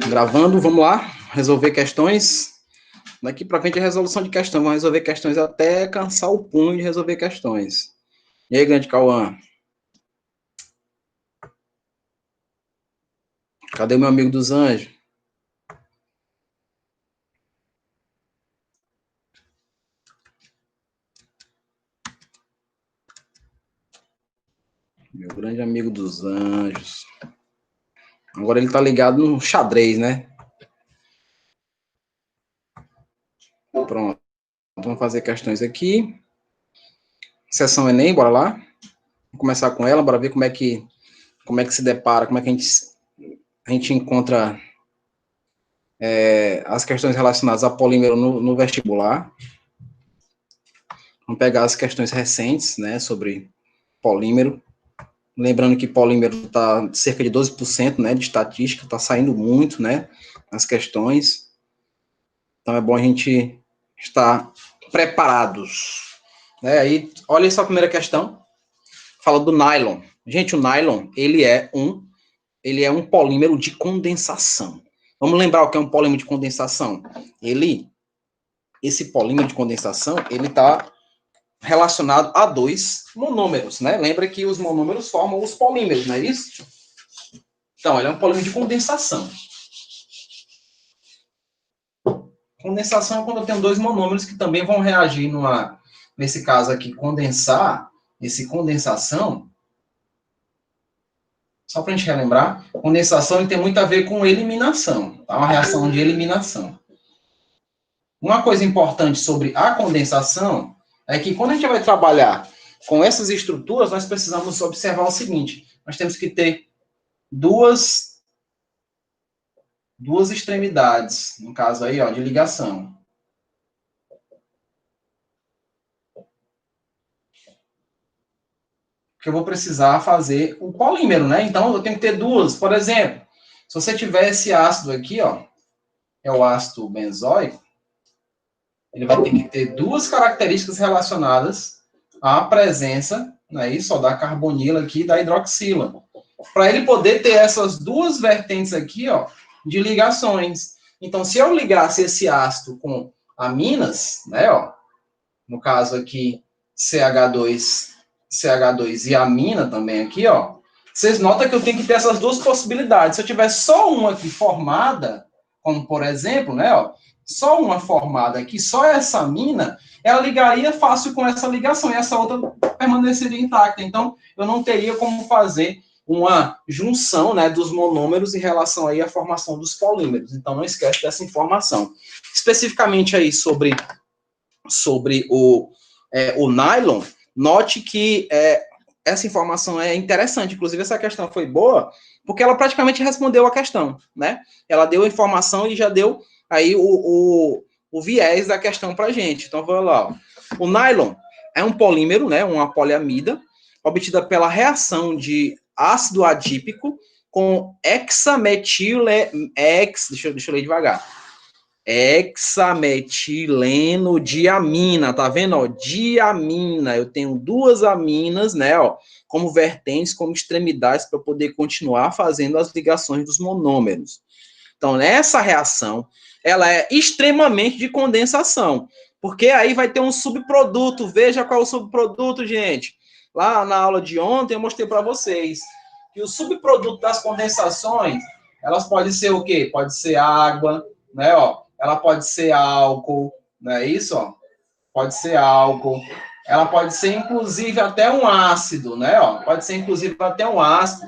Gravando, vamos lá, resolver questões. Daqui para frente é resolução de questão. Vamos resolver questões até cansar o punho de resolver questões. E aí, grande Cauã? Cadê o meu amigo dos anjos? Meu grande amigo dos anjos. Agora ele tá ligado no xadrez, né? Pronto. Vamos fazer questões aqui. Sessão Enem, bora lá. Vamos começar com ela, bora ver como é que se depara, como é que a gente encontra as questões relacionadas a polímero no vestibular. Vamos pegar as questões recentes, né, sobre polímero. Lembrando que polímero está cerca de 12%, né, de estatística, está saindo muito, né, as questões. Então é bom a gente estar preparados. Aí, olha só a primeira questão. Fala do nylon. Gente, o nylon, ele é um polímero de condensação. Vamos lembrar o que é um polímero de condensação? Esse polímero de condensação, ele está relacionado a dois monômeros, né? Lembra que os monômeros formam os polímeros, não é isso? Então, ele é um polímero de condensação. Condensação é quando eu tenho dois monômeros que também vão reagir nesse caso aqui, condensação, só para a gente relembrar, condensação ele tem muito a ver com eliminação, tá? Uma reação de eliminação. Uma coisa importante sobre a condensação é que quando a gente vai trabalhar com essas estruturas, nós precisamos observar o seguinte, nós temos que ter duas extremidades, no caso aí, ó, de ligação. Que eu vou precisar fazer o polímero, né? Então, eu tenho que ter duas. Por exemplo, se você tiver esse ácido aqui, ó, é o ácido benzoico, ele vai ter que ter duas características relacionadas à presença, né, isso, ó, da carbonila aqui e da hidroxila. Para ele poder ter essas duas vertentes aqui, ó, de ligações. Então, se eu ligasse esse ácido com aminas, né, ó, no caso aqui, CH2 e amina também aqui, ó, vocês notam que eu tenho que ter essas duas possibilidades. Se eu tiver só uma aqui formada, como por exemplo, né, ó, só uma formada aqui, só essa amina, ela ligaria fácil com essa ligação, e essa outra permaneceria intacta. Então, eu não teria como fazer uma junção, né, dos monômeros em relação aí à formação dos polímeros. Então, não esquece dessa informação. Especificamente aí sobre o nylon, note que essa informação é interessante. Inclusive, essa questão foi boa, porque ela praticamente respondeu a questão, né? Ela deu a informação e já deu aí o viés da questão para a gente. Então, vamos lá. Ó. O nylon é um polímero, né? Uma poliamida, obtida pela reação de ácido adípico com deixa eu ler devagar. Hexametileno-diamina, tá vendo? Ó, diamina, eu tenho duas aminas, né, ó, como vertentes, como extremidades para poder continuar fazendo as ligações dos monômeros. Então, nessa reação, ela é extremamente de condensação, porque aí vai ter um subproduto. Veja qual é o subproduto, gente. Lá na aula de ontem eu mostrei para vocês que o subproduto das condensações, elas podem ser o quê? Pode ser água, né, ó. Ela pode ser álcool, não é isso? Ó? Pode ser álcool. Ela pode ser, inclusive, até um ácido, né? Ó? Pode ser, inclusive, até um ácido,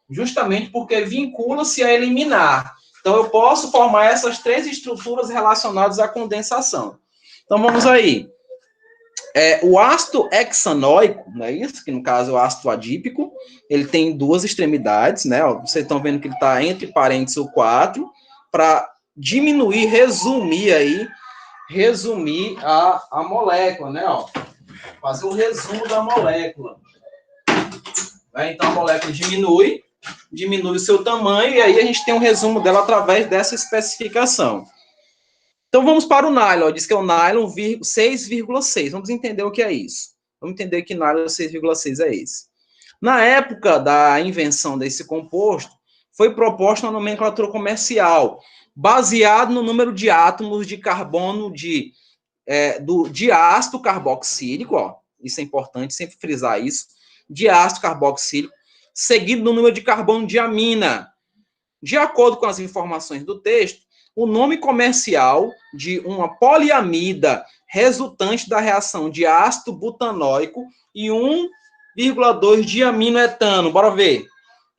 justamente porque vincula-se a eliminar. Então, eu posso formar essas três estruturas relacionadas à condensação. Então, vamos aí. O ácido hexanoico, não é isso? Que, no caso, é o ácido adípico. Ele tem duas extremidades, né? Ó, vocês estão vendo que ele está entre parênteses o 4, para diminuir, resumir a molécula, né? Ó, fazer o resumo da molécula. Então, a molécula diminui o seu tamanho, e aí a gente tem um resumo dela através dessa especificação. Então, vamos para o nylon. Diz que é o nylon 6,6. Vamos entender o que é isso. Vamos entender que nylon 6,6 é esse. Na época da invenção desse composto, foi proposta uma nomenclatura comercial, baseado no número de átomos de carbono de ácido carboxílico, ó, isso é importante, sempre frisar isso, de ácido carboxílico, seguido do número de carbono de amina. De acordo com as informações do texto, o nome comercial de uma poliamida resultante da reação de ácido butanóico e 1,2 diaminoetano. Bora ver.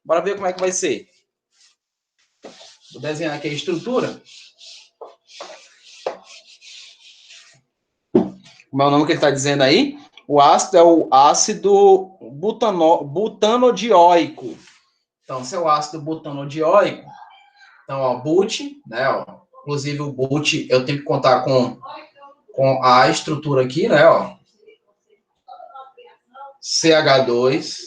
Bora ver como é que vai ser. Vou desenhar aqui a estrutura. Como é o nome que ele está dizendo aí? O ácido é o ácido butanodioico. Então, se é o ácido butanodioico, então, ó, but, né, ó, inclusive o but, eu tenho que contar com a estrutura aqui, né, ó, CH2,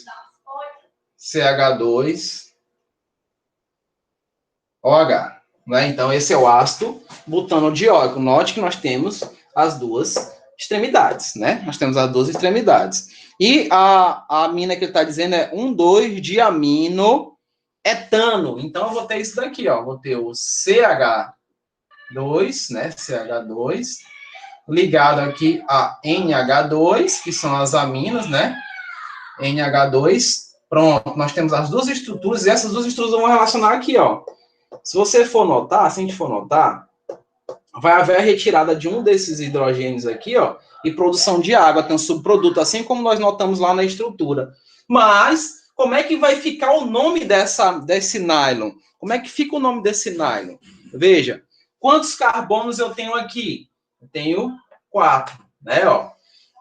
OH, né, então esse é o ácido butanodioico. Note que nós temos as duas extremidades, né, nós temos as duas extremidades. E a amina que ele está dizendo é 1,2-diaminoetano. Então, eu vou ter isso daqui, ó, vou ter o CH2, né, CH2, ligado aqui a NH2, que são as aminas, né? NH2. Pronto, nós temos as duas estruturas, e essas duas estruturas vão relacionar aqui, ó. Se você for notar, se a gente for notar, vai haver a retirada de um desses hidrogênios aqui, ó, e produção de água, tem um subproduto, assim como nós notamos lá na estrutura. Mas, como é que vai ficar o nome desse nylon? Como é que fica o nome desse nylon? Veja, quantos carbonos eu tenho aqui? Eu tenho 4, né, ó.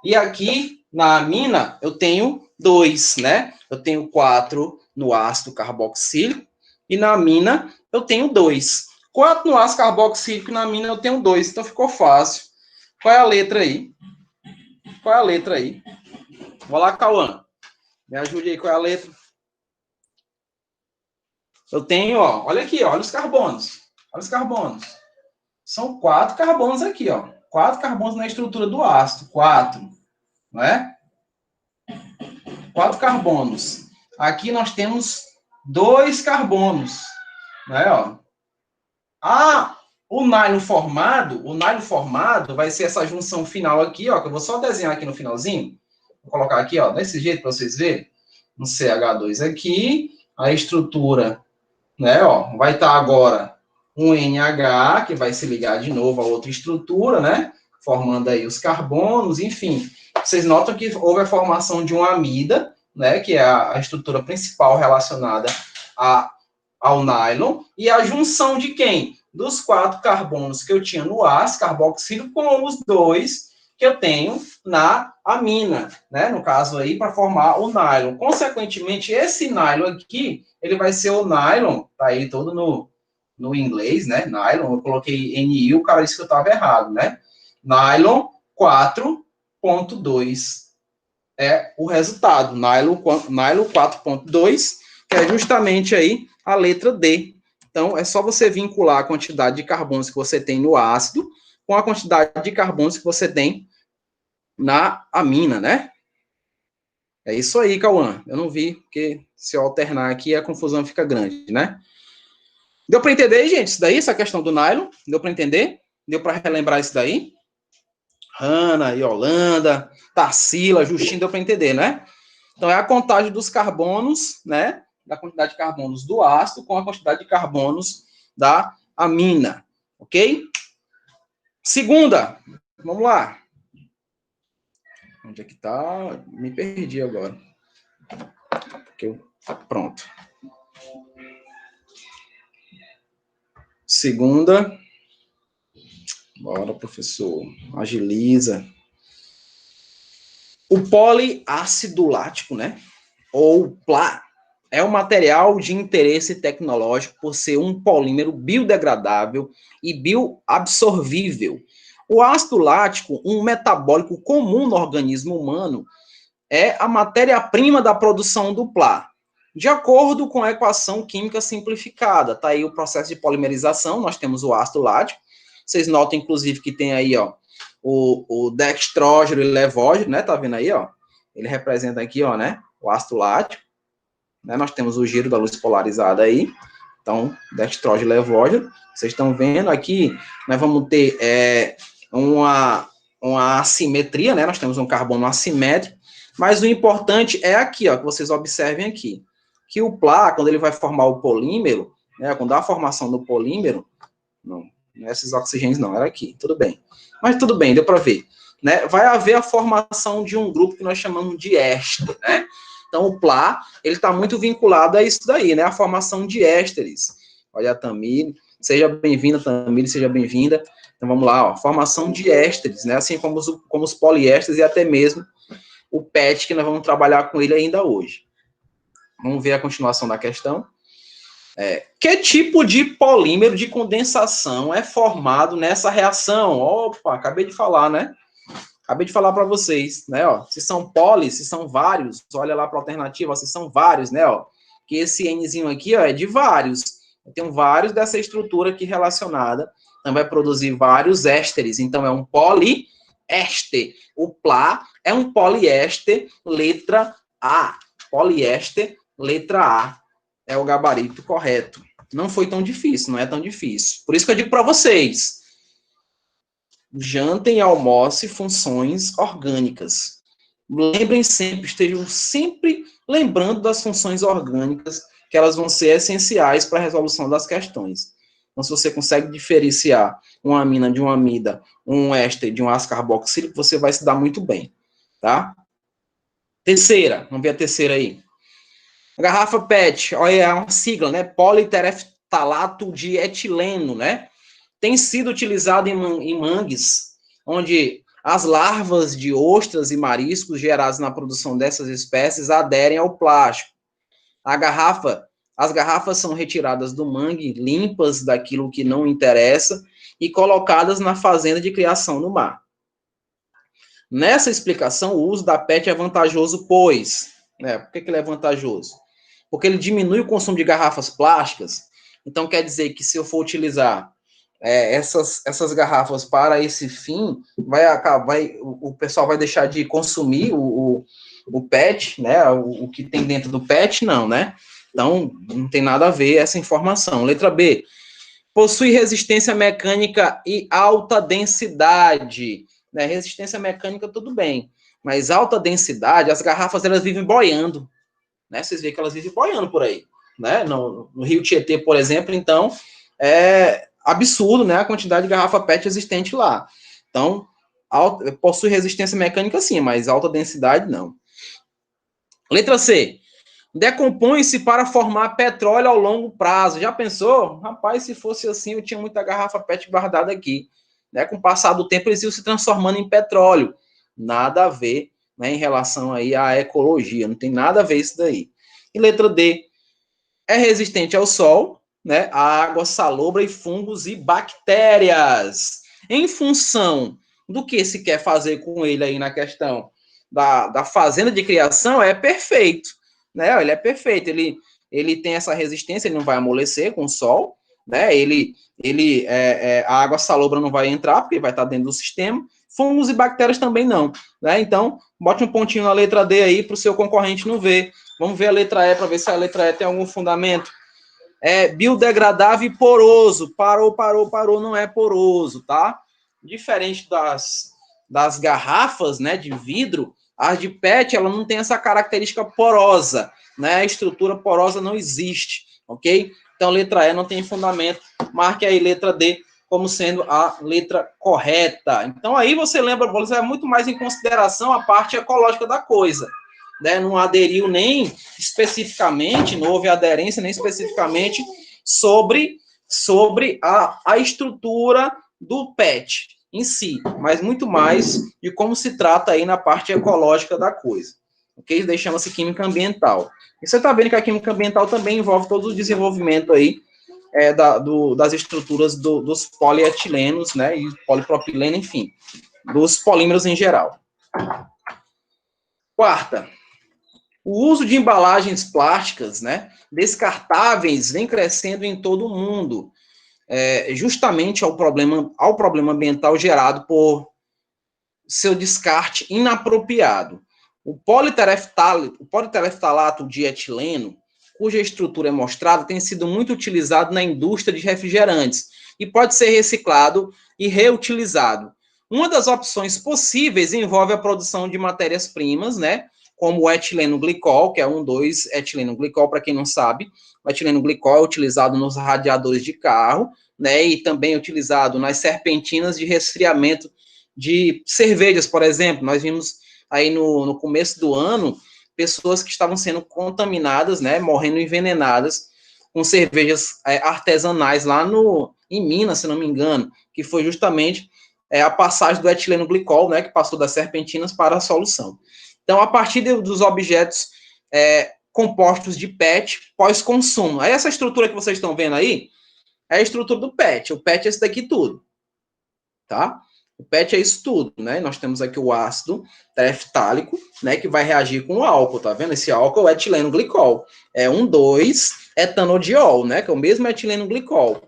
E aqui, na amina, eu tenho 2, né? Eu tenho 4 no ácido carboxílico, e na amina eu tenho 2. 4 no ácido carboxílico e na amina eu tenho 2, então ficou fácil. Qual é a letra aí? Qual é a letra aí? Vou lá, Cauã. Me ajude aí, qual é a letra? Eu tenho, ó, olha aqui, ó, olha os carbonos. Olha os carbonos. São 4 carbonos aqui, ó. 4 carbonos na estrutura do ácido. 4, não é? 4 carbonos. Aqui nós temos 2 carbonos, né, ó. O nylon formado vai ser essa junção final aqui, ó, que eu vou só desenhar aqui no finalzinho. Vou colocar aqui, ó, desse jeito para vocês verem. Um CH2 aqui, a estrutura, né, ó, vai estar agora um NH, que vai se ligar de novo a outra estrutura, né, formando aí os carbonos, enfim. Vocês notam que houve a formação de uma amida, né, que é a estrutura principal relacionada ao nylon, e a junção de quem? Dos 4 carbonos que eu tinha no ácido carboxílico com os 2 que eu tenho na amina, né? No caso aí, para formar o nylon. Consequentemente, esse nylon aqui, ele vai ser o nylon, tá aí todo no inglês, né? Nylon, eu coloquei NI, o cara disse que eu estava errado, né? Nylon 4.2 é o resultado. Nylon 4.2, que é justamente aí a letra D. Então, é só você vincular a quantidade de carbonos que você tem no ácido com a quantidade de carbonos que você tem na amina, né? É isso aí, Cauã. Eu não vi, porque se eu alternar aqui, a confusão fica grande, né? Deu para entender, gente, isso daí, essa questão do nylon? Deu para entender? Deu para relembrar isso daí? Hanna, Yolanda, Tarsila, Justin, deu para entender, né? Então, é a contagem dos carbonos, né? Da quantidade de carbonos do ácido com a quantidade de carbonos da amina, ok? Segunda, vamos lá. Onde é que tá? Me perdi agora. Pronto. Segunda. Bora, professor. Agiliza. O poliácido lático, né? Ou PLA, é um material de interesse tecnológico por ser um polímero biodegradável e bioabsorvível. O ácido lático, um metabólico comum no organismo humano, é a matéria-prima da produção do PLA. De acordo com a equação química simplificada, tá aí o processo de polimerização, nós temos o ácido lático. Vocês notam, inclusive, que tem aí, ó, o dextrógeno e levógeno, né? Tá vendo aí, ó? Ele representa aqui, ó, né? O ácido lático. Né? Nós temos o giro da luz polarizada aí. Então, dextrose e levógeno, vocês estão vendo aqui, nós vamos ter uma assimetria, né? Nós temos um carbono assimétrico, mas o importante é aqui, ó, que vocês observem aqui, que o Pla, quando ele vai formar o polímero, né, quando há a formação do polímero, não é esses oxigênios não, era aqui, tudo bem. Mas tudo bem, deu para ver. Né? Vai haver a formação de um grupo que nós chamamos de éster, né? Então, o Pla, ele está muito vinculado a isso daí, né? A formação de ésteres. Olha a Tamile, seja bem-vinda, Tamile, seja bem-vinda. Então, vamos lá, ó, formação de ésteres, né? Assim como os poliésteres e até mesmo o PET, que nós vamos trabalhar com ele ainda hoje. Vamos ver a continuação da questão. Que tipo de polímero de condensação é formado nessa reação? Opa, acabei de falar, né? Acabei de falar para vocês, né? Ó, se são polis, se são vários, olha lá para a alternativa, ó, se são vários, né? Ó, que esse Nzinho aqui ó, é de vários. Eu tenho vários dessa estrutura aqui relacionada. Então, vai produzir vários ésteres. Então, é um poliéster. O Pla é um poliéster, letra A. Poliéster, letra A. É o gabarito correto. Não foi tão difícil, não é tão difícil. Por isso que eu digo para vocês, jantem e almoce funções orgânicas. Lembrem sempre, estejam sempre lembrando das funções orgânicas, que elas vão ser essenciais para a resolução das questões. Então, se você consegue diferenciar uma amina de uma amida, um éster de um ácido carboxílico, você vai se dar muito bem, tá? Terceira, vamos ver a terceira aí. A garrafa PET, olha, é uma sigla, né? Politereftalato de etileno, né? Tem sido utilizado em mangues, onde as larvas de ostras e mariscos geradas na produção dessas espécies aderem ao plástico. As garrafas são retiradas do mangue, limpas daquilo que não interessa e colocadas na fazenda de criação no mar. Nessa explicação, o uso da PET é vantajoso, pois... por que ele é vantajoso? Porque ele diminui o consumo de garrafas plásticas. Então, quer dizer que se eu for utilizar essas garrafas para esse fim, o pessoal vai deixar de consumir o PET, né? O que tem dentro do PET, não, né? Então, não tem nada a ver essa informação. Letra B. Possui resistência mecânica e alta densidade. Né? Resistência mecânica, tudo bem. Mas alta densidade, as garrafas, elas vivem boiando. Né? Vocês veem que elas vivem boiando por aí. Né? No Rio Tietê, por exemplo, então, é absurdo, né? A quantidade de garrafa PET existente lá. Então, possui resistência mecânica sim, mas alta densidade não. Letra C. Decompõe-se para formar petróleo ao longo prazo. Já pensou? Rapaz, se fosse assim, eu tinha muita garrafa PET guardada aqui. Né? Com o passar do tempo, eles iam se transformando em petróleo. Nada a ver, né, em relação aí à ecologia. Não tem nada a ver isso daí. E letra D. É resistente ao sol, né, a água salobra e fungos e bactérias. Em função do que se quer fazer com ele aí na questão da fazenda de criação, é perfeito. Né? Ele é perfeito. Ele tem essa resistência, ele não vai amolecer com o sol, né? A água salobra não vai entrar, porque vai estar dentro do sistema. Fungos e bactérias também não. Né? Então, bote um pontinho na letra D aí para o seu concorrente não ver. Vamos ver a letra E para ver se a letra E tem algum fundamento. É biodegradável e poroso. Parou, não é poroso, tá? Diferente das garrafas, né, de vidro, as de PET, ela não tem essa característica porosa, né? A estrutura porosa não existe, ok? Então, letra E não tem fundamento. Marque aí letra D como sendo a letra correta. Então, aí você lembra, você é muito mais em consideração a parte ecológica da coisa. Né, não aderiu nem especificamente, não houve aderência nem especificamente sobre a estrutura do PET em si, mas muito mais de como se trata aí na parte ecológica da coisa. Ok? Isso daí chama-se química ambiental. E você está vendo que a química ambiental também envolve todo o desenvolvimento aí das estruturas dos polietilenos, né, e polipropileno, enfim, dos polímeros em geral. Quarta, o uso de embalagens plásticas, né, descartáveis, vem crescendo em todo o mundo, justamente ao problema ambiental gerado por seu descarte inapropriado. O politereftalato de etileno, cuja estrutura é mostrada, tem sido muito utilizado na indústria de refrigerantes e pode ser reciclado e reutilizado. Uma das opções possíveis envolve a produção de matérias-primas, né? Como o etileno glicol, que é 1,2-etileno glicol, para quem não sabe. O etileno glicol é utilizado nos radiadores de carro, né? E também é utilizado nas serpentinas de resfriamento de cervejas, por exemplo. Nós vimos aí no começo do ano pessoas que estavam sendo contaminadas, né? Morrendo envenenadas com cervejas artesanais lá em Minas, se não me engano, que foi justamente a passagem do etileno glicol, né, que passou das serpentinas para a solução. Então, a partir dos objetos compostos de PET pós-consumo. Aí essa estrutura que vocês estão vendo aí é a estrutura do PET. O PET é esse daqui tudo, tá? O PET é isso tudo, né? Nós temos aqui o ácido tereftálico, né, que vai reagir com o álcool, tá vendo? Esse álcool é o etileno glicol. É 1,2-etanodiol, né, que é o mesmo etileno glicol.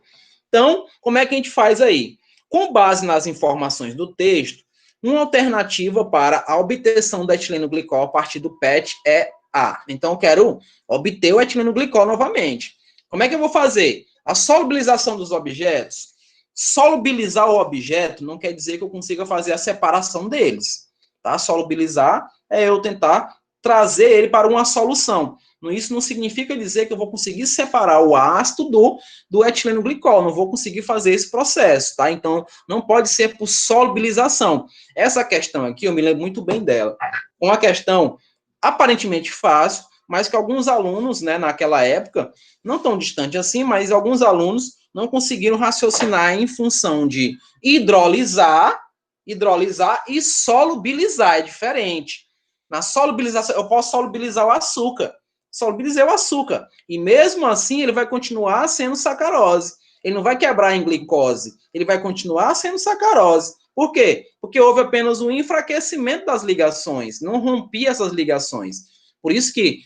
Então, como é que a gente faz aí? Com base nas informações do texto, uma alternativa para a obtenção do etileno glicol a partir do PET é A. Então, eu quero obter o etileno glicol novamente. Como é que eu vou fazer? A solubilização dos objetos. Solubilizar o objeto não quer dizer que eu consiga fazer a separação deles. Tá? Solubilizar é eu tentar trazer ele para uma solução. Isso não significa dizer que eu vou conseguir separar o ácido do etileno glicol, não vou conseguir fazer esse processo, tá? Então, não pode ser por solubilização. Essa questão aqui, eu me lembro muito bem dela. Uma questão aparentemente fácil, mas que alguns alunos, né, naquela época, não tão distante assim, mas alguns alunos não conseguiram raciocinar em função de hidrolisar e solubilizar, é diferente. Na solubilização, eu posso solubilizar o açúcar. Solubilizei o açúcar. E mesmo assim, ele vai continuar sendo sacarose. Ele não vai quebrar em glicose. Ele vai continuar sendo sacarose. Por quê? Porque houve apenas um enfraquecimento das ligações. Não rompi essas ligações. Por isso que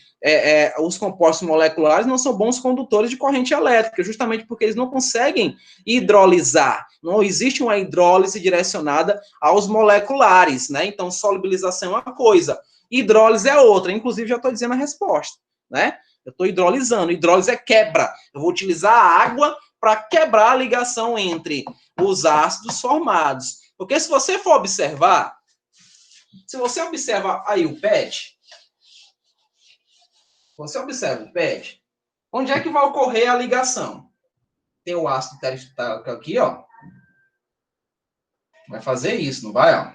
os compostos moleculares não são bons condutores de corrente elétrica, justamente porque eles não conseguem hidrolisar. Não existe uma hidrólise direcionada aos moleculares, né? Então, solubilização é uma coisa, hidrólise é outra. Inclusive, já estou dizendo a resposta, né? Eu estou hidrolisando. Hidrólise é quebra. Eu vou utilizar a água para quebrar a ligação entre os ácidos formados. Porque se você for observar, se você observa aí o PET, você observa o PET, onde é que vai ocorrer a ligação? Tem o ácido tereftálico aqui, ó. Vai fazer isso, não vai, ó?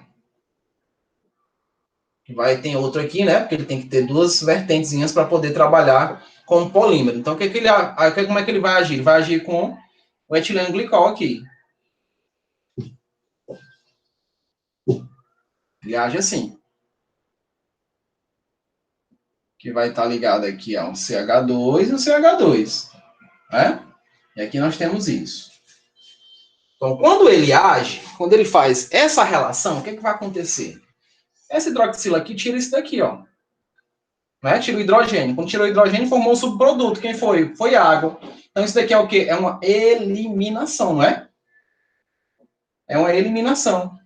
Tem outro aqui, né? Porque ele tem que ter duas vertentezinhas para poder trabalhar com o polímero. Então, como é que ele vai agir? Ele vai agir com o etileno glicol aqui. Ele age assim. Que vai estar ligado aqui a um CH2 e um CH2. Né? E aqui nós temos isso. Então, quando ele age, quando ele faz essa relação, o que vai acontecer? Essa hidroxila aqui tira isso daqui, ó. Né? Tira o hidrogênio. Quando tirou o hidrogênio, formou um subproduto. Quem foi? Foi água. Então, isso daqui é o quê? É uma eliminação, não é? É uma eliminação.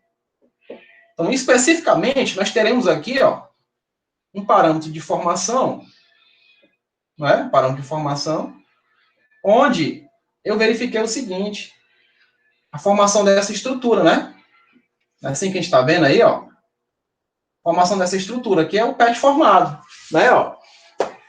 Então, especificamente, nós teremos aqui, ó, um parâmetro de formação, não é? Um parâmetro de formação, onde eu verifiquei o seguinte, a formação dessa estrutura, né? Assim que a gente está vendo aí, ó, formação dessa estrutura, que é o PET formado, né, ó.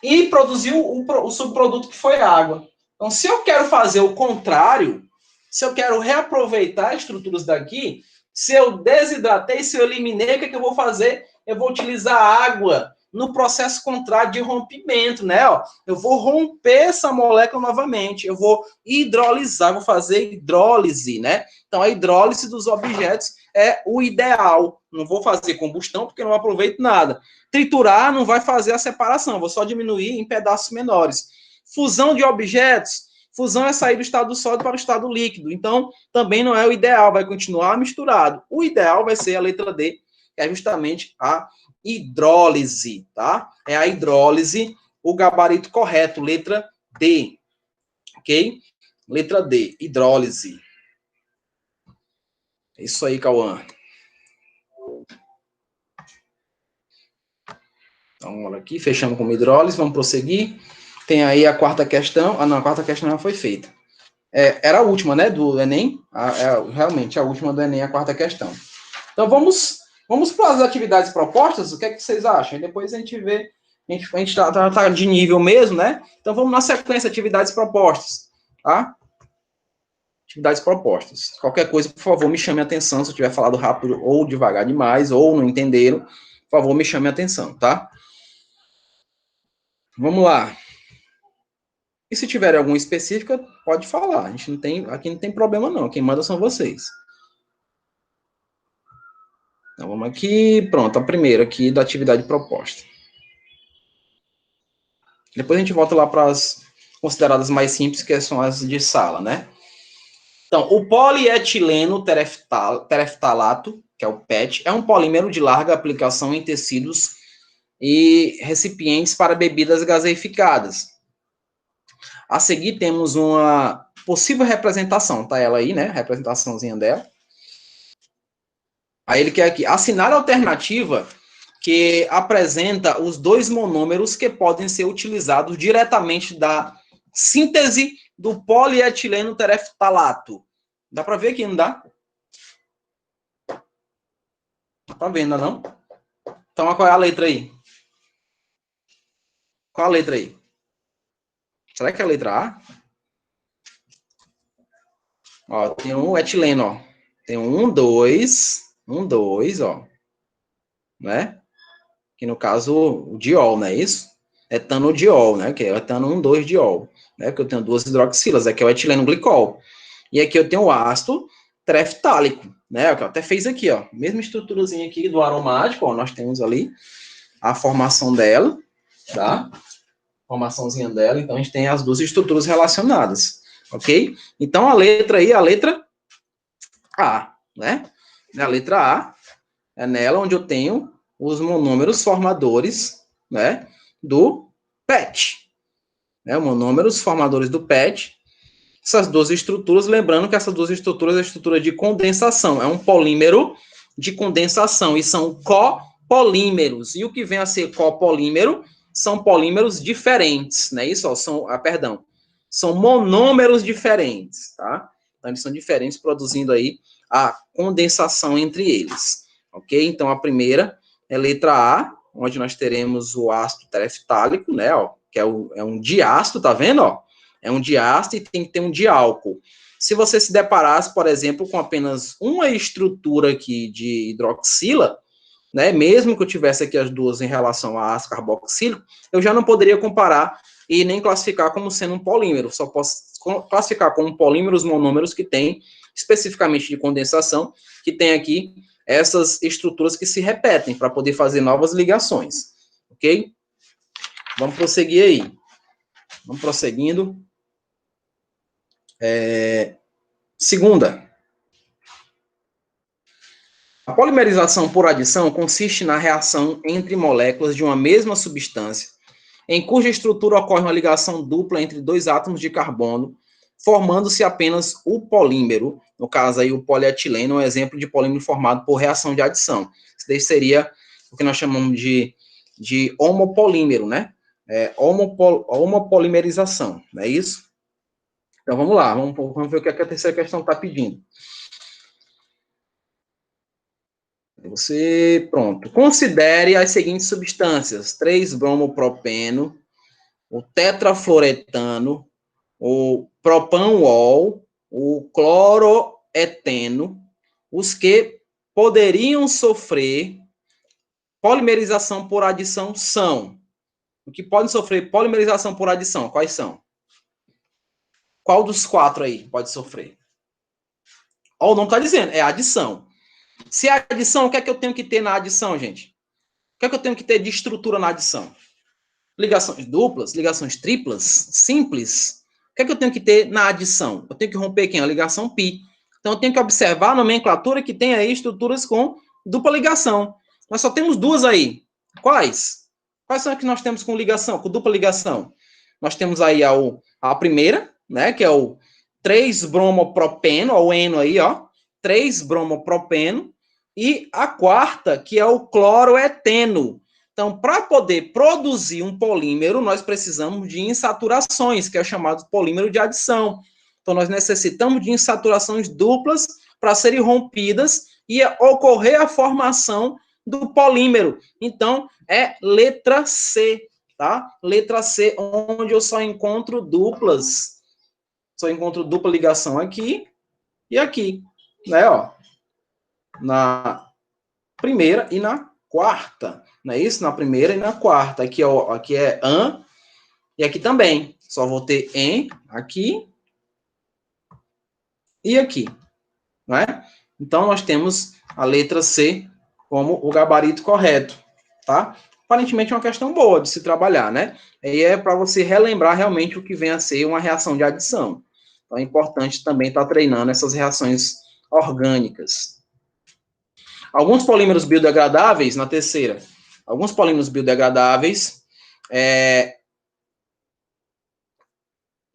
E produziu o subproduto que foi a água. Então, se eu quero fazer o contrário, se eu quero reaproveitar estruturas daqui, se eu desidratei, se eu eliminei, o que eu vou fazer? Eu vou utilizar água no processo contrário de rompimento, né? Ó, eu vou romper essa molécula novamente, eu vou hidrolisar, vou fazer hidrólise, né? Então, a hidrólise dos objetos é o ideal. Não vou fazer combustão porque não aproveito nada. Triturar não vai fazer a separação, vou só diminuir em pedaços menores. Fusão de objetos, fusão é sair do estado sólido para o estado líquido. Então, também não é o ideal, vai continuar misturado. O ideal vai ser a letra D, que é justamente a hidrólise, tá? É a hidrólise, o gabarito correto, letra D. Ok? Letra D, hidrólise. É isso aí, Cauã. Então, olha aqui, fechamos com hidrólise, vamos prosseguir. Tem aí a quarta questão. Ah, não, a quarta questão já foi feita. Era a última, né, do Enem. Realmente, a última do Enem, a quarta questão. Então, vamos para as atividades propostas. O que é que vocês acham? E depois a gente vê. A gente tá de nível mesmo, né? Então, vamos na sequência, atividades propostas. Tá? Atividades propostas. Qualquer coisa, por favor, me chame a atenção. Se eu tiver falado rápido ou devagar demais, ou não entenderam, por favor, me chame a atenção, tá? Vamos lá. E se tiver alguma específica, pode falar. A gente não tem, aqui não tem problema, não. Quem manda são vocês. Então, vamos aqui. Pronto, a primeira aqui da atividade proposta. Depois a gente volta lá para as consideradas mais simples, que são as de sala, né? Então, o polietileno tereftalato, que é o PET, é um polímero de larga aplicação em tecidos e recipientes para bebidas gaseificadas. A seguir temos uma possível representação, tá ela aí, né? Representaçãozinha dela. Aí ele quer aqui, assinale a alternativa que apresenta os dois monômeros que podem ser utilizados diretamente da síntese do polietileno tereftalato. Dá para ver aqui, não dá? Tá vendo, não? Então, qual é a letra aí? Qual a letra aí? Será que é a letra A? Ó, tem um etileno, ó. Tem um, dois, ó. Né? Que no caso, o diol, não é isso? Etanodiol, né? Que é o etano 1,2-diol. Né? Que eu tenho duas hidroxilas, aqui é o etileno glicol. E aqui eu tenho o ácido treftálico, né? Que eu até fez aqui, ó. Mesma estruturazinha aqui do aromático, ó. Nós temos ali a formação dela, tá? Formaçãozinha dela. Então, a gente tem as duas estruturas relacionadas, ok? Então, a letra aí, a letra A, né? A letra A é nela onde eu tenho os monômeros formadores, né, do PET. Né, monômeros formadores do PET. Essas duas estruturas, lembrando que essas duas estruturas é a estrutura de condensação, é um polímero de condensação, e são copolímeros. E o que vem a ser copolímero são polímeros diferentes, né? Isso, ó, são monômeros diferentes, tá? Então, eles são diferentes, produzindo aí a condensação entre eles, ok? Então, a primeira é letra A, onde nós teremos o ácido tereftálico, né, ó, que é um diácido, tá vendo, ó? É um diácido e tem que ter um diálcool. Se você se deparasse, por exemplo, com apenas uma estrutura aqui de hidroxila, né, mesmo que eu tivesse aqui as duas em relação a ácido carboxílico, eu já não poderia comparar e nem classificar como sendo um polímero. Só posso classificar como polímeros monômeros que tem, especificamente de condensação, que tem aqui essas estruturas que se repetem para poder fazer novas ligações. Ok? Vamos prosseguir aí. Vamos prosseguindo. Segunda. A polimerização por adição consiste na reação entre moléculas de uma mesma substância, em cuja estrutura ocorre uma ligação dupla entre dois átomos de carbono, formando-se apenas o polímero. No caso aí, o polietileno é um exemplo de polímero formado por reação de adição. Isso daí seria o que nós chamamos de homopolímero, né? Homopolimerização, não é isso? Então, vamos lá, vamos ver o que a terceira questão está pedindo. Pronto. Considere as seguintes substâncias: 3-bromopropeno, o tetrafluoretano, o propanol, o cloroeteno, os que poderiam sofrer polimerização por adição são. O que podem sofrer polimerização por adição, quais são? Qual dos quatro aí pode sofrer? Ou não está dizendo, é adição. Se é adição, o que é que eu tenho que ter na adição, gente? O que é que eu tenho que ter de estrutura na adição? Ligações duplas, ligações triplas, simples. O que é que eu tenho que ter na adição? Eu tenho que romper quem? A ligação π. Então, eu tenho que observar a nomenclatura que tem aí estruturas com dupla ligação. Nós só temos duas aí. Quais? Quais são as que nós temos com ligação, com dupla ligação? Nós temos aí a primeira, né, que é o 3-bromopropeno, ó, o eno aí, ó, 3-bromopropeno, e a quarta, que é o cloroeteno. Então, para poder produzir um polímero, nós precisamos de insaturações, que é chamado polímero de adição. Então, nós necessitamos de insaturações duplas para serem rompidas e ocorrer a formação do polímero. Então, é letra C, tá? Letra C, onde eu só encontro duplas. Só encontro dupla ligação aqui e aqui, né, ó. Na primeira e na quarta, não é isso? Na primeira e na quarta. Aqui, ó, aqui é an, e aqui também. Só vou ter em, aqui e aqui, não é? Então, nós temos a letra C como o gabarito correto, tá? Aparentemente é uma questão boa de se trabalhar, né? E é para você relembrar realmente o que vem a ser uma reação de adição. Então, é importante também estar treinando essas reações orgânicas. Alguns polímeros biodegradáveis, na terceira, alguns polímeros biodegradáveis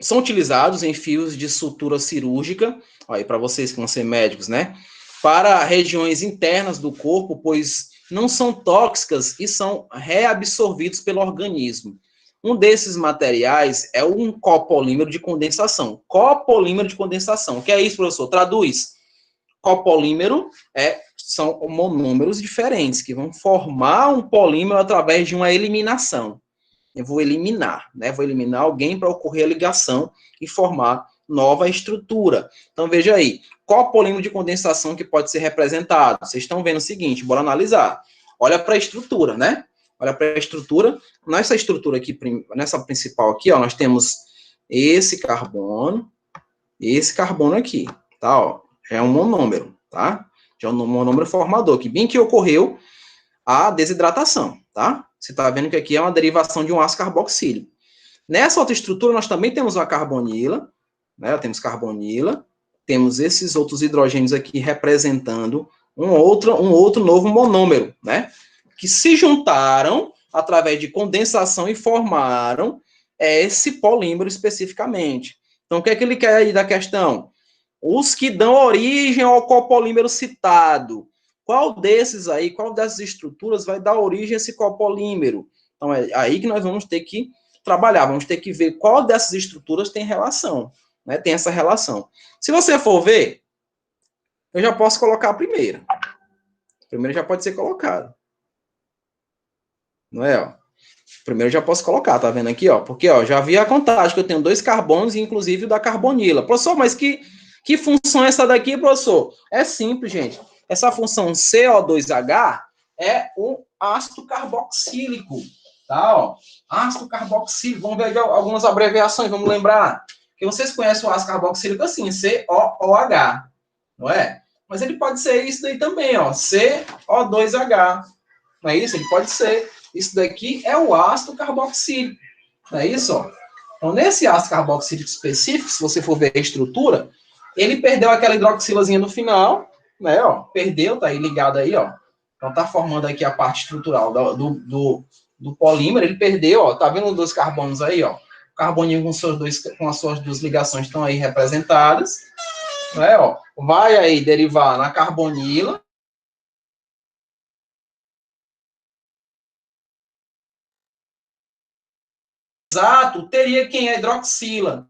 são utilizados em fios de sutura cirúrgica, aí para vocês que vão ser médicos, né? Para regiões internas do corpo, pois não são tóxicas e são reabsorvidos pelo organismo. Um desses materiais é um copolímero de condensação. Copolímero de condensação. O que é isso, professor? Traduz. Copolímero são monômeros diferentes que vão formar um polímero através de uma eliminação. Eu vou eliminar, né? Vou eliminar alguém para ocorrer a ligação e formar nova estrutura. Então, veja aí, qual polímero de condensação que pode ser representado? Vocês estão vendo o seguinte, bora analisar. Olha para a estrutura, né? Olha para a estrutura. Nessa estrutura aqui, nessa principal aqui, ó, nós temos esse carbono aqui, tá? Ó, já é um monômero, tá? Já é um monômero formador, que bem que ocorreu a desidratação, tá? Você está vendo que aqui é uma derivação de um ácido carboxílico. Nessa outra estrutura, nós também temos uma carbonila, né? Temos carbonila, temos esses outros hidrogênios aqui representando um outro novo monômero, né? Que se juntaram através de condensação e formaram esse polímero especificamente. Então, o que é que ele quer aí da questão? Os que dão origem ao copolímero citado. Qual desses aí, qual dessas estruturas vai dar origem a esse copolímero? Então, é aí que nós vamos ter que trabalhar, vamos ter que ver qual dessas estruturas tem relação, né? Tem essa relação. Se você for ver, eu já posso colocar a primeira. A primeira já pode ser colocada. Não é, ó? Primeiro já posso colocar, tá vendo aqui, ó? Porque, ó, já vi a contagem que eu tenho 2 carbonos, inclusive o da carbonila. Professor, mas que função é essa daqui, professor? É simples, gente. Essa função CO2H é um ácido carboxílico, tá? Ó, ácido carboxílico. Vamos ver algumas abreviações, vamos lembrar. Que vocês conhecem o ácido carboxílico assim, COOH, não é? Mas ele pode ser isso daí também, ó, CO2H. Não é isso? Ele pode ser. Isso daqui é o ácido carboxílico. Não é isso? Ó? Então, nesse ácido carboxílico específico, se você for ver a estrutura, ele perdeu aquela hidroxilazinha no final, né? Ó, perdeu, tá aí ligado aí, ó. Então, tá formando aqui a parte estrutural do polímero. Ele perdeu, ó. Tá vendo os 2 carbonos aí, ó? O carboninho com as suas 2 ligações estão aí representadas. Né, ó. Vai aí derivar na carbonila. Exato, teria quem é hidroxila.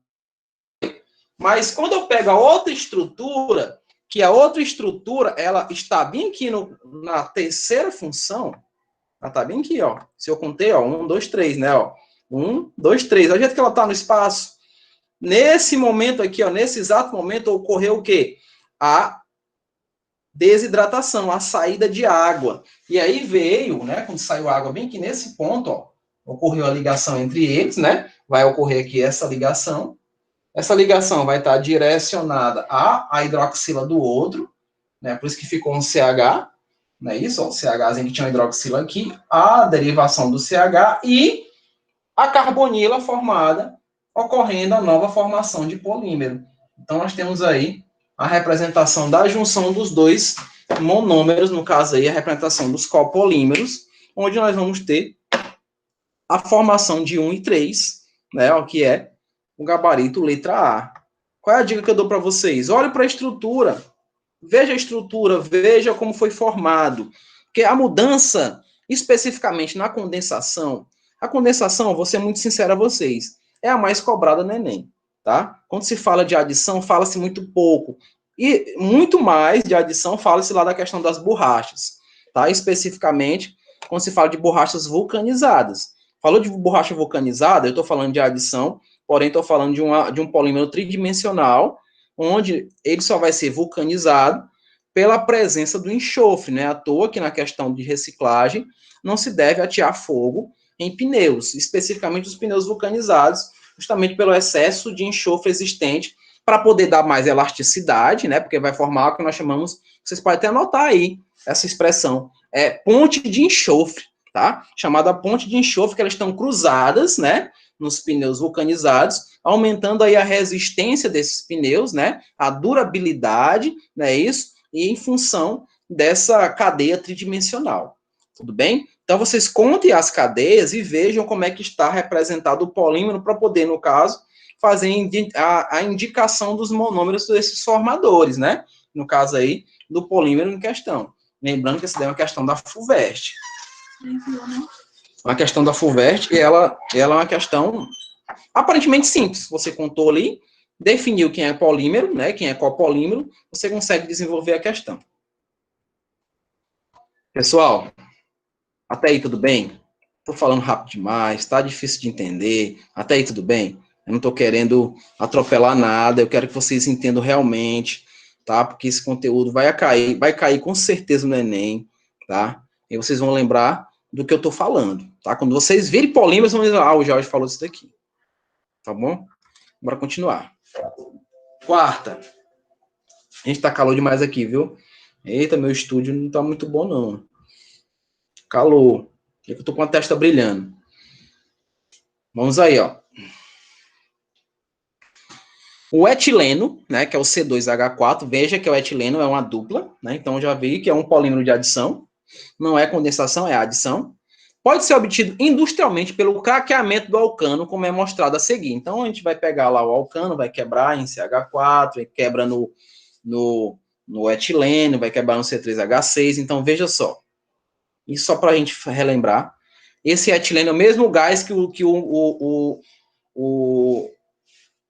Mas quando eu pego a outra estrutura, que a outra estrutura, ela está bem aqui na terceira função, ela está bem aqui, ó. Se eu contei, ó, 1, 2, 3, né, ó. 1, 2, 3. Olha o jeito que ela está no espaço. Nesse momento aqui, ó, nesse exato momento, ocorreu o quê? A desidratação, a saída de água. E aí veio, né, quando saiu água bem aqui nesse ponto, ó, ocorreu a ligação entre eles, né? Vai ocorrer aqui essa ligação. Essa ligação vai estar direcionada à hidroxila do outro, né? Por isso que ficou um CH, não é isso? Ó, o CHzinho que tinha uma hidroxila aqui, a derivação do CH e a carbonila formada, ocorrendo a nova formação de polímero. Então, nós temos aí a representação da junção dos 2 monômeros, no caso aí, a representação dos copolímeros, onde nós vamos ter a formação de 1 e 3, né, o que é o gabarito letra A. Qual é a dica que eu dou para vocês? Olhe para a estrutura, veja como foi formado, porque a mudança Especificamente na condensação, a condensação, vou ser muito sincero a vocês, é a mais cobrada no Enem, tá? Quando se fala de adição, fala-se muito pouco. E muito mais de adição, fala-se lá da questão das borrachas, tá? Especificamente, quando se fala de borrachas vulcanizadas. Falou de borracha vulcanizada, eu estou falando de adição, porém estou falando de um polímero tridimensional, onde ele só vai ser vulcanizado pela presença do enxofre, né? À toa que na questão de reciclagem não se deve atear fogo em pneus, especificamente os pneus vulcanizados, justamente pelo excesso de enxofre existente, para poder dar mais elasticidade, né? Porque vai formar o que nós chamamos, vocês podem até anotar aí essa expressão, ponte de enxofre, tá? Chamada ponte de enxofre, que elas estão cruzadas, né? Nos pneus vulcanizados, aumentando aí a resistência desses pneus, né? A durabilidade, né? Isso, e em função dessa cadeia tridimensional. Tudo bem? Então, vocês contem as cadeias e vejam como é que está representado o polímero para poder, no caso, fazer a indicação dos monômeros desses formadores, né? No caso aí, do polímero em questão. Lembrando que essa daí é uma questão da FUVEST. A questão da FUVEST, ela é uma questão aparentemente simples. Você contou ali, definiu quem é polímero, né? Quem é copolímero, você consegue desenvolver a questão. Pessoal, até aí tudo bem? Estou falando rápido demais, está difícil de entender. Até aí tudo bem? Eu não estou querendo atropelar nada, eu quero que vocês entendam realmente, tá? Porque esse conteúdo vai cair com certeza no Enem, tá? E vocês vão lembrar do que eu estou falando, tá? Quando vocês virem polímeros, vão dizer, o Jorge falou isso daqui. Tá bom? Bora continuar. Quarta. A gente tá calor demais aqui, viu? Eita, meu estúdio não tá muito bom, não. Calor. Eu tô com a testa brilhando. Vamos aí, ó. O etileno, né, que é o C2H4, veja que o etileno é uma dupla, né? Então já vi que é um polímero de adição. Não é condensação, é adição. Pode ser obtido industrialmente pelo craqueamento do alcano, como é mostrado a seguir. Então a gente vai pegar lá o alcano, vai quebrar em CH4, quebra no etileno, vai quebrar no C3H6. Então veja só. Isso só para a gente relembrar. Esse etileno é o mesmo gás que o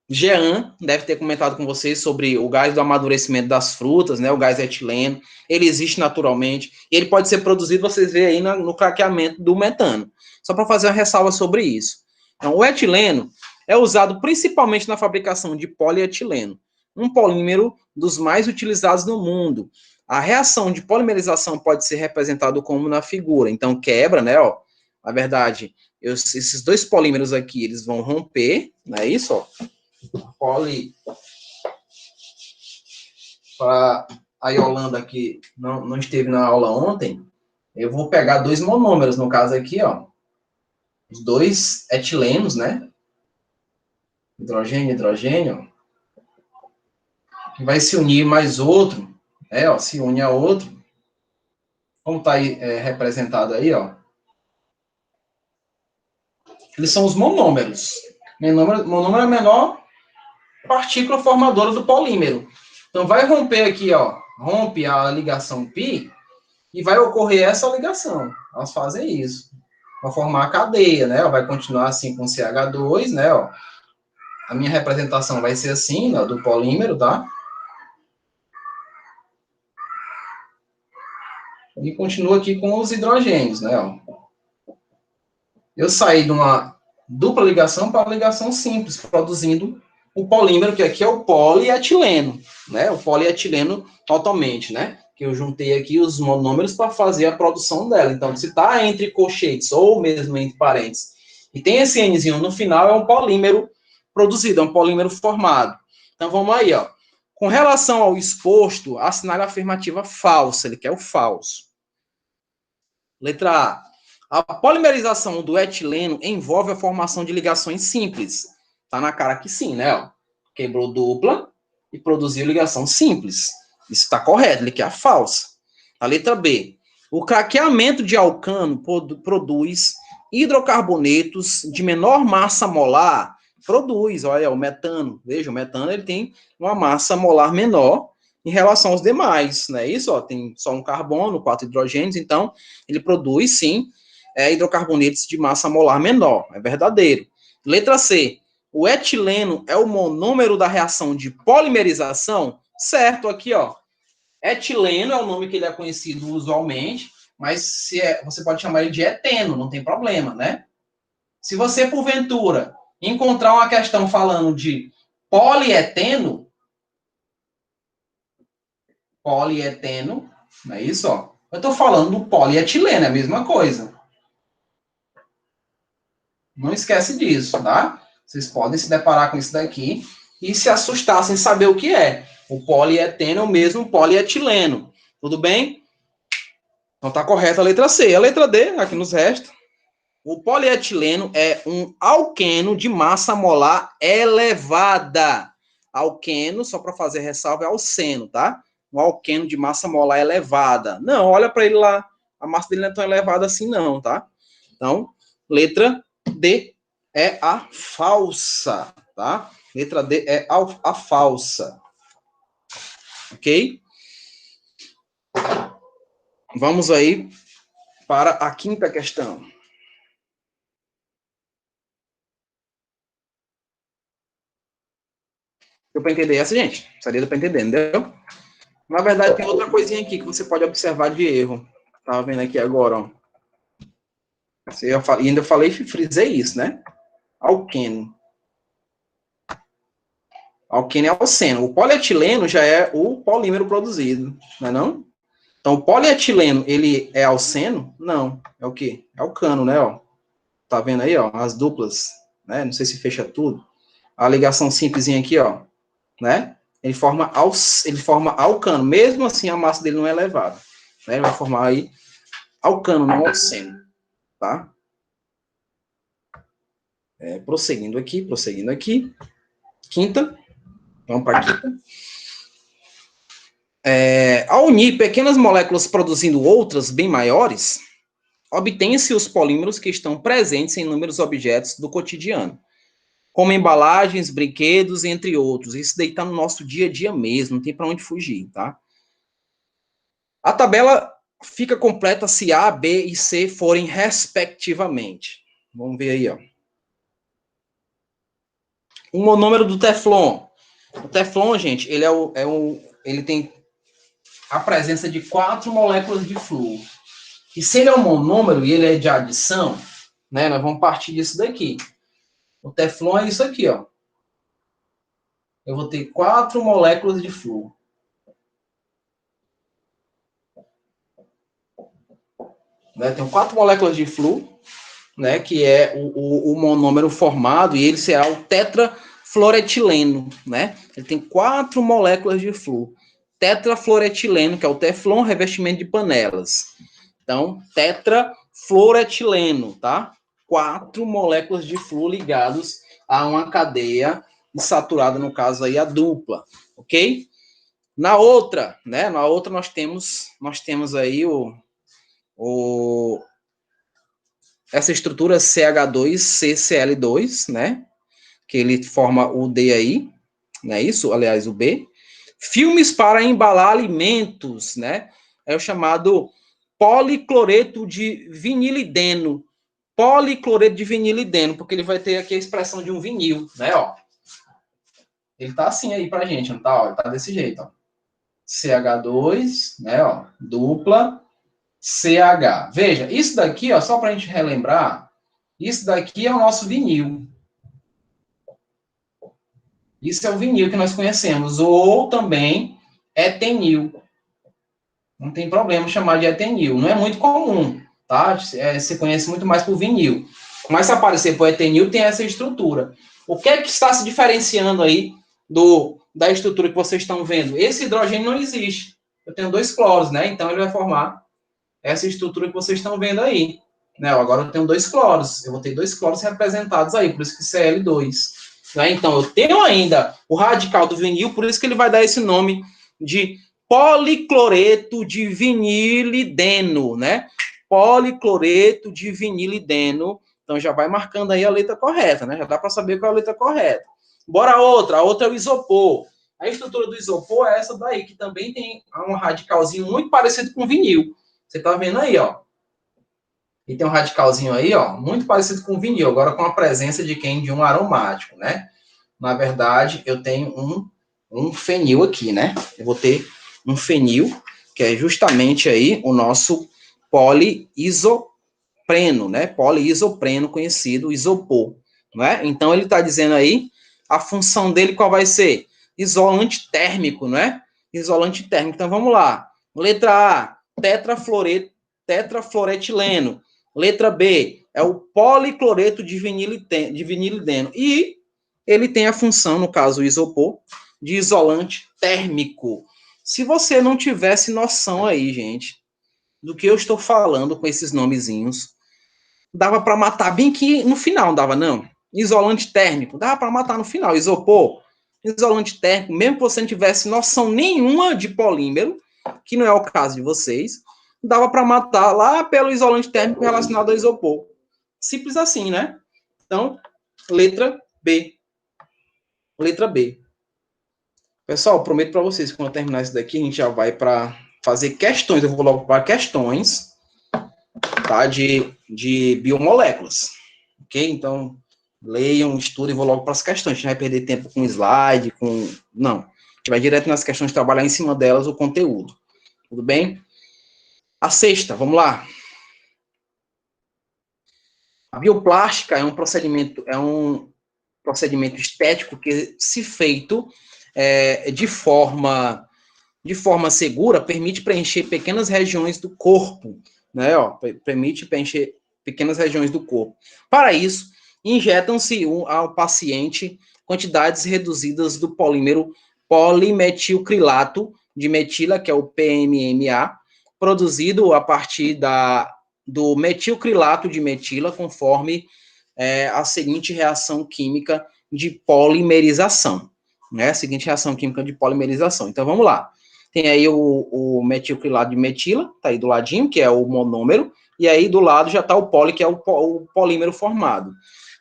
Jean deve ter comentado com vocês sobre o gás do amadurecimento das frutas, né? O gás etileno. Ele existe naturalmente. Ele pode ser produzido, vocês veem aí no craqueamento do metano. Só para fazer uma ressalva sobre isso. Então, o etileno é usado principalmente na fabricação de polietileno, um polímero dos mais utilizados no mundo. A reação de polimerização pode ser representada como na figura. Então, quebra, né? Ó, na verdade, esses dois polímeros aqui, eles vão romper, não é isso? Ó. Para a Yolanda que não esteve na aula ontem, eu vou pegar dois monômeros, no caso aqui, ó. Os dois etilenos, né? Hidrogênio, hidrogênio. Que vai se unir mais outro, ó, se une a outro. Como está aí representado aí, ó. Eles são os monômeros. Monômero é a menor partícula formadora do polímero. Então, vai romper aqui, ó. Rompe a ligação π e vai ocorrer essa ligação. Elas fazem isso. Vai formar a cadeia, né? Vai continuar assim com CH2, né? Ó. A minha representação vai ser assim, ó, do polímero, tá? E continua aqui com os hidrogênios, né? Ó. Eu saí de uma dupla ligação para uma ligação simples, produzindo o polímero, que aqui é o polietileno, né? O polietileno totalmente, né? Que eu juntei aqui os monômeros para fazer a produção dela. Então, se está entre colchetes ou mesmo entre parênteses, e tem esse Nzinho no final, é um polímero produzido, é um polímero formado. Então, vamos aí, ó. Com relação ao exposto, assinale a afirmativa falsa, ele quer o falso. Letra A. A polimerização do etileno envolve a formação de ligações simples. Tá na cara que sim, né? Ó. Quebrou dupla e produziu ligação simples. Isso está correto, ele quer a falsa. A letra B. O craqueamento de alcano produz hidrocarbonetos de menor massa molar. Produz, olha, o metano. Veja, o metano ele tem uma massa molar menor em relação aos demais, né? Isso, ó, tem só um carbono, 4 hidrogênios, então ele produz, sim, hidrocarbonetos de massa molar menor, é verdadeiro. Letra C, o etileno é o monômero da reação de polimerização? Certo, aqui, ó, etileno é o nome que ele é conhecido usualmente, mas você pode chamar ele de eteno, não tem problema, né? Se você, porventura, encontrar uma questão falando de polieteno, não é isso? Ó? Eu estou falando do polietileno, é a mesma coisa. Não esquece disso, tá? Vocês podem se deparar com isso daqui e se assustar sem saber o que é. O polieteno é o mesmo polietileno. Tudo bem? Então tá correta a letra C. A letra D, aqui nos resta. O polietileno é um alqueno de massa molar elevada. Alqueno, só para fazer ressalva, é alceno, tá? Um alqueno de massa molar elevada. Não, olha para ele lá. A massa dele não é tão elevada assim, não, tá? Então, letra D é a falsa, tá? Letra D é a falsa. Ok? Vamos aí para a quinta questão. Deu para entender essa, gente? Seria deu para entender, entendeu? Na verdade, tem outra coisinha aqui que você pode observar de erro. Tava vendo aqui agora, ó. E ainda falei, frisei isso, né? Alqueno. Alqueno é alceno. O polietileno já é o polímero produzido, não é não? Então, o polietileno, ele é alceno? Não. É o quê? É alcano, né, ó? Tá vendo aí, ó? As duplas, né? Não sei se fecha tudo. A ligação simplesinha aqui, ó, né? Ele forma alcano. Mesmo assim, a massa dele não é elevada. Né? Ele vai formar aí alcano, não alceno, tá? Prosseguindo aqui. Quinta. Vamos para a quinta. Ao unir pequenas moléculas produzindo outras bem maiores, obtém-se os polímeros que estão presentes em inúmeros objetos do cotidiano, como embalagens, brinquedos, entre outros. Isso daí está no nosso dia a dia mesmo, não tem para onde fugir, tá? A tabela fica completa se A, B e C forem respectivamente. Vamos ver aí, ó. O monômero do Teflon. O Teflon, gente, ele tem a presença de 4 moléculas de flúor. E se ele é um monômero e ele é de adição, né, nós vamos partir disso daqui. O Teflon é isso aqui, ó. Eu vou ter 4 moléculas de flúor. Né, tem 4 moléculas de flúor, né, que é o monômero formado, e ele será o tetrafluoretileno, né? Ele tem 4 moléculas de flúor. Tetrafluoretileno, que é o Teflon, revestimento de panelas. Então, tetrafluoretileno, tá? 4 moléculas de flúor ligados a uma cadeia insaturada, no caso aí a dupla, ok? Na outra, né? Na outra nós temos aí essa estrutura CH2CCl2, né? Que ele forma o D aí, né? Isso, aliás, o B. Filmes para embalar alimentos, né? É o chamado policloreto de vinilideno. Policloreto de vinilideno, porque ele vai ter aqui a expressão de um vinil, né? Ó. Ele tá assim aí pra gente, não tá? Ó, ele tá desse jeito, ó. CH2, né? Ó, dupla CH. Veja, isso daqui, ó, só pra gente relembrar, isso daqui é o nosso vinil. Isso é o vinil que nós conhecemos, ou também etenil. Não tem problema chamar de etenil. Não é muito comum, tá? Se conhece muito mais por vinil. Mas se aparecer por etenil, tem essa estrutura. O que é que está se diferenciando aí da estrutura que vocês estão vendo? Esse hidrogênio não existe. Eu tenho 2 cloros, né? Então ele vai formar essa estrutura que vocês estão vendo aí. Né? Agora eu tenho 2 cloros. Eu vou ter 2 cloros representados aí, por isso que Cl2. Né? Então eu tenho ainda o radical do vinil, por isso que ele vai dar esse nome de policloreto de vinilideno, né? Policloreto de vinilideno. Então já vai marcando aí a letra correta, né? Já dá para saber qual é a letra correta. Bora a outra é o isopor. A estrutura do isopor é essa daí, que também tem um radicalzinho muito parecido com vinil. Você tá vendo aí, ó. E tem um radicalzinho aí, ó, muito parecido com vinil, agora com a presença de quem? De um aromático, né? Na verdade, eu tenho um fenil aqui, né? Eu vou ter um fenil, que é justamente aí o nosso poliisopreno, né? Poliisopreno, conhecido isopor, né? Então, ele está dizendo aí, a função dele qual vai ser? Isolante térmico, né? Isolante térmico. Então, vamos lá. Letra A, tetrafluoretileno. Letra B, é o policloreto de vinilideno. E ele tem a função, no caso o isopor, de isolante térmico. Se você não tivesse noção aí, gente, do que eu estou falando com esses nomezinhos, dava para matar bem que no final, não dava não? Isolante térmico, dava para matar no final. Isopor, isolante térmico, mesmo que você não tivesse noção nenhuma de polímero, que não é o caso de vocês, dava para matar lá pelo isolante térmico relacionado ao isopor. Simples assim, né? Então, letra B. Letra B. Pessoal, prometo para vocês que quando eu terminar isso daqui, a gente já vai para fazer questões. Eu vou logo para questões, tá? De biomoléculas. Ok? Então, leiam, estudem e vou logo para as questões. A gente não vai perder tempo com slide, com... Não. A gente vai direto nas questões, trabalhar em cima delas o conteúdo. Tudo bem? A sexta, vamos lá. A bioplástica é um procedimento estético que, se feito de forma segura, permite preencher pequenas regiões do corpo, né? Ó, permite preencher pequenas regiões do corpo. Para isso, injetam-se ao paciente quantidades reduzidas do polímero polimetilcrilato de metila, que é o PMMA, produzido a partir do metilcrilato de metila, conforme a seguinte reação química de polimerização. Né? A seguinte reação química de polimerização. Então, vamos lá. Tem aí o metilcrilato de metila, tá aí do ladinho, que é o monômero, e aí do lado já está o poli, que é o polímero formado.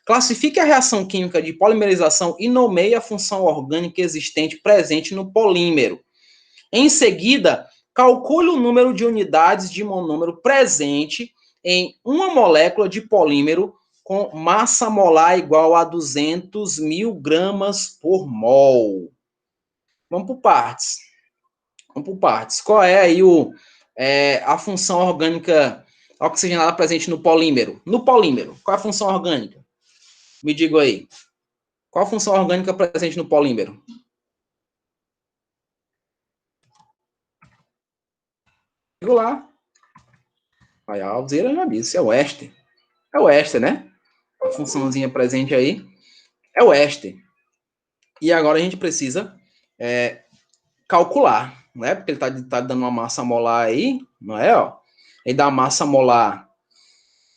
Classifique a reação química de polimerização e nomeie a função orgânica existente presente no polímero. Em seguida, calcule o número de unidades de monômero presente em uma molécula de polímero com massa molar igual a 200 mil gramas por mol. Vamos por partes. Qual é aí a função orgânica oxigenada presente no polímero? No polímero, qual é a função orgânica? Me diga aí. Qual a função orgânica presente no polímero? Digo lá. Aí a Alzeira já disse, é o éster. É o éster, né? A funçãozinha presente aí é o éster. E agora a gente precisa calcular, né? Porque ele tá dando uma massa molar aí, não é? Ó. Ele dá uma massa molar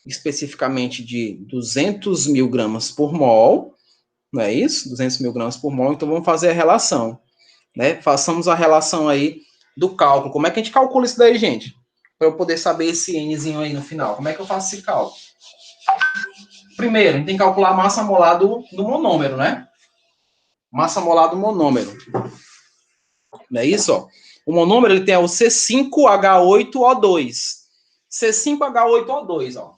especificamente de 200 mil gramas por mol, não é isso? 200 mil gramas por mol, então vamos fazer a relação, né? Façamos a relação aí do cálculo. Como é que a gente calcula isso daí, gente? Para eu poder saber esse Nzinho aí no final. Como é que eu faço esse cálculo? Primeiro, a gente tem que calcular a massa molar do monômero, né? Massa molar do monômero. Não é isso? Ó? O monômero ele tem o C5H8O2. C5H8O2, ó.